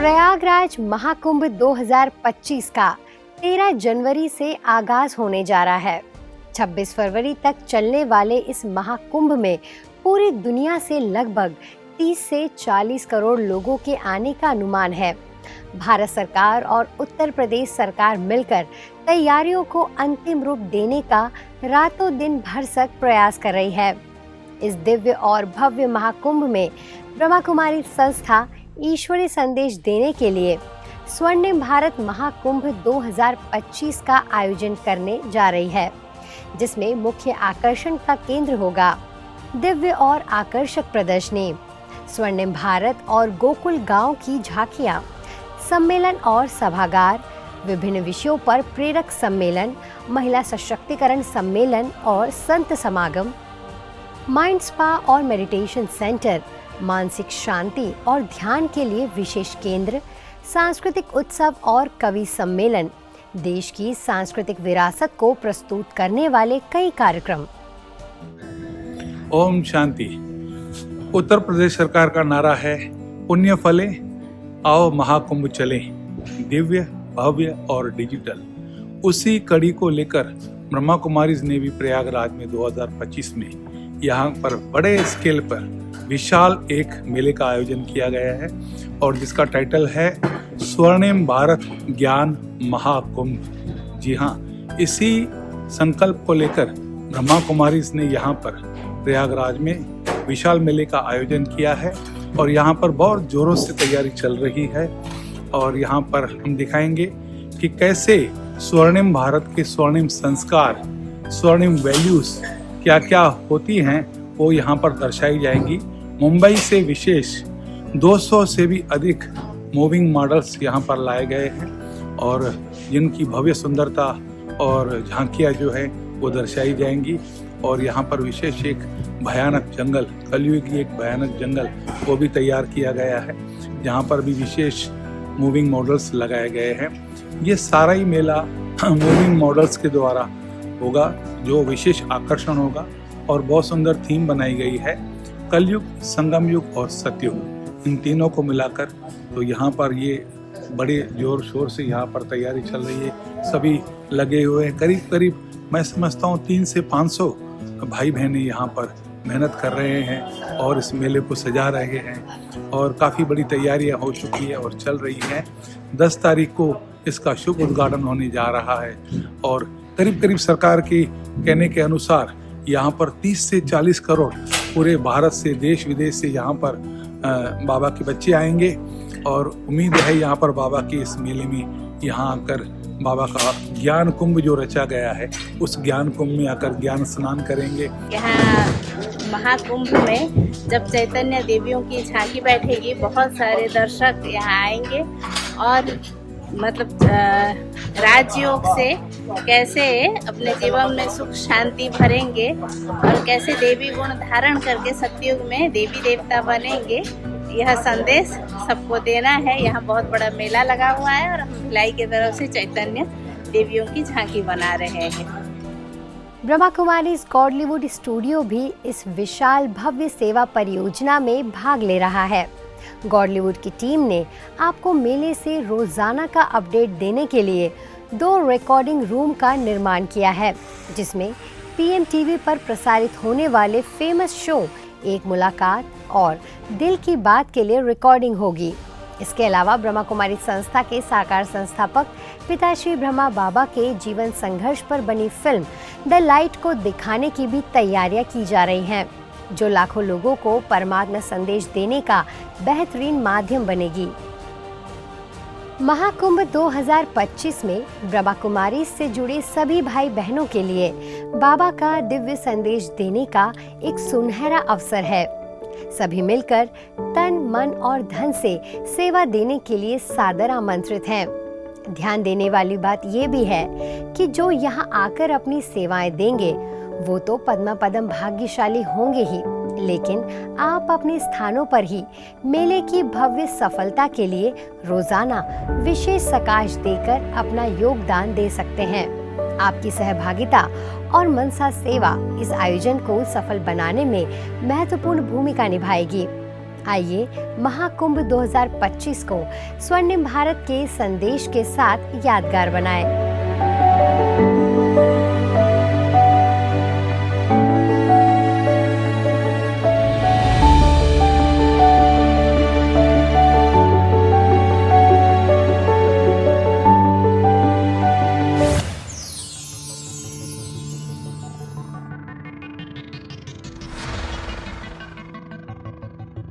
प्रयागराज महाकुंभ 2025 का 13 जनवरी से आगाज होने जा रहा है। 26 फरवरी तक चलने वाले इस महाकुंभ में पूरी दुनिया से लगभग 30 से 40 करोड़ लोगों के आने का अनुमान है। भारत सरकार और उत्तर प्रदेश सरकार मिलकर तैयारियों को अंतिम रूप देने का रातों दिन भरसक प्रयास कर रही है। इस दिव्य और भव्य महाकुंभ में ब्रह्मा कुमारी संस्था ईश्वरीय संदेश देने के लिए स्वर्णिम भारत महाकुंभ 2025 का आयोजन करने जा रही है, जिसमें मुख्य आकर्षण का केंद्र होगा दिव्य और आकर्षक प्रदर्शनी, स्वर्णिम भारत और गोकुल गांव की झांकियां, सम्मेलन और सभागार, विभिन्न विषयों पर प्रेरक सम्मेलन, महिला सशक्तिकरण सम्मेलन और संत समागम, माइंड स्पा और मेडिटेशन सेंटर, मानसिक शांति और ध्यान के लिए विशेष केंद्र, सांस्कृतिक उत्सव और कवि सम्मेलन, देश की सांस्कृतिक विरासत को प्रस्तुत करने वाले कई कार्यक्रम। ओम शांति। उत्तर प्रदेश सरकार का नारा है पुण्य फले, आओ महाकुंभ चले, दिव्य भव्य और डिजिटल। उसी कड़ी को लेकर ब्रह्मा कुमारीज ने भी प्रयागराज में 2025 में यहाँ पर बड़े स्केल पर विशाल एक मेले का आयोजन किया गया है और जिसका टाइटल है स्वर्णिम भारत ज्ञान महाकुंभ। जी हाँ, इसी संकल्प को लेकर ब्रह्मा कुमारीज ने यहाँ पर प्रयागराज में विशाल मेले का आयोजन किया है और यहाँ पर बहुत जोरों से तैयारी चल रही है। और यहाँ पर हम दिखाएंगे कि कैसे स्वर्णिम भारत के स्वर्णिम संस्कार, स्वर्णिम वैल्यूज क्या क्या होती हैं वो यहाँ पर दर्शाई जाएंगी। मुंबई से विशेष 200 से भी अधिक मूविंग मॉडल्स यहाँ पर लाए गए हैं और जिनकी भव्य सुंदरता और झांकियाँ जो है वो दर्शाई जाएंगी। और यहाँ पर विशेष एक भयानक जंगल, कलयुग की एक भयानक जंगल वो भी तैयार किया गया है, जहाँ पर भी विशेष मूविंग मॉडल्स लगाए गए हैं। ये सारा ही मेला मूविंग मॉडल्स के द्वारा होगा, जो विशेष आकर्षण होगा और बहुत सुंदर थीम बनाई गई है, कलयुग, संगम युग और सतयुग, इन तीनों को मिलाकर। तो यहाँ पर ये बड़े जोर शोर से यहाँ पर तैयारी चल रही है, सभी लगे हुए हैं। करीब करीब मैं समझता हूँ 300 से 500 भाई बहनें यहाँ पर मेहनत कर रहे हैं और इस मेले को सजा रहे हैं और काफ़ी बड़ी तैयारियाँ हो चुकी है और चल रही हैं। 10 तारीख को इसका शुभ उद्घाटन होने जा रहा है और करीब करीब सरकार के कहने के अनुसार यहाँ पर 30 से 40 करोड़ पूरे भारत से, देश विदेश से यहाँ पर बाबा के बच्चे आएंगे और उम्मीद है यहाँ पर बाबा के इस मेले में यहाँ आकर बाबा का ज्ञान कुंभ जो रचा गया है उस ज्ञान कुंभ में आकर ज्ञान स्नान करेंगे। यहाँ महाकुंभ में जब चैतन्य देवियों की झांकी बैठेगी, बहुत सारे दर्शक यहाँ आएंगे और मतलब राजयोग से कैसे अपने जीवन में सुख शांति भरेंगे और कैसे देवी गुण धारण करके सतयुग में देवी देवता बनेंगे, यह संदेश सबको देना है। यहाँ बहुत बड़ा मेला लगा हुआ है और हम भिलाई की तरफ से चैतन्य देवियों की झांकी बना रहे हैं। ब्रह्मा कुमारीज गॉडलीवुड स्टूडियो भी इस विशाल भव्य सेवा परियोजना में भाग ले रहा है। गॉडलीवुड की टीम ने आपको मेले से रोजाना का अपडेट देने के लिए 2 रिकॉर्डिंग रूम का निर्माण किया है, जिसमें पीएम टीवी पर प्रसारित होने वाले फेमस शो एक मुलाकात और दिल की बात के लिए रिकॉर्डिंग होगी। इसके अलावा ब्रह्मा कुमारी संस्था के साकार संस्थापक पिताश्री ब्रह्मा बाबा के जीवन संघर्ष पर बनी फिल्म द लाइट को दिखाने की भी तैयारियां की जा रही हैं, जो लाखों लोगों को परमात्मा संदेश देने का बेहतरीन माध्यम बनेगी। महाकुंभ 2025 में ब्रह्मा कुमारी से जुड़े सभी भाई बहनों के लिए बाबा का दिव्य संदेश देने का एक सुनहरा अवसर है। सभी मिलकर तन, मन और धन से सेवा देने के लिए सादर आमंत्रित हैं। ध्यान देने वाली बात ये भी है कि जो यहाँ आकर अपनी सेवाएं देंगे वो तो पद्मा पदम भाग्यशाली होंगे ही, लेकिन आप अपने स्थानों पर ही मेले की भव्य सफलता के लिए रोजाना विशेष सकाश देकर अपना योगदान दे सकते हैं। आपकी सहभागिता और मनसा सेवा इस आयोजन को सफल बनाने में महत्वपूर्ण भूमिका निभाएगी। आइए महाकुंभ 2025 को स्वर्णिम भारत के संदेश के साथ यादगार बनाएं।